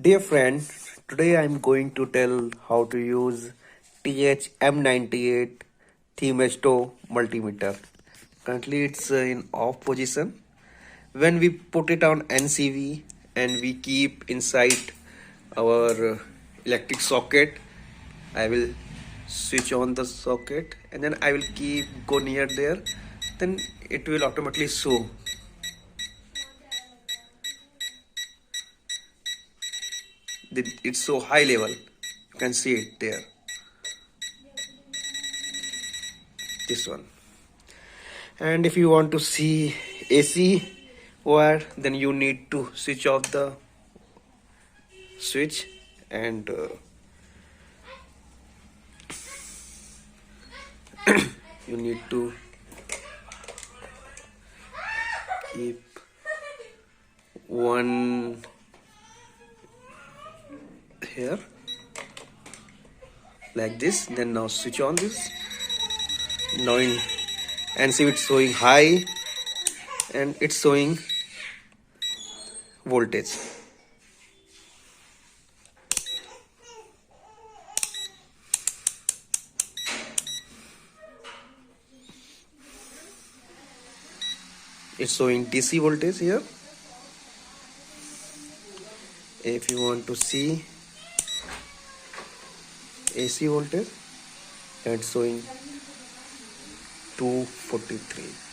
Dear friend, today I'm going to tell how to use TH-M98 Multimeter. Currently it's in off position. When we put it on NCV and we keep inside our electric socket, I will switch on the socket and then I will keep go near there, then it will automatically show. It's so high level, you can see it there, this one. And if you want to see AC wire, then you need to switch off the switch and you need to keep one here like this, then now switch on this. Now and see it's showing high and it's showing voltage. It's showing DC voltage here. If you want to see AC voltage, it's showing 243.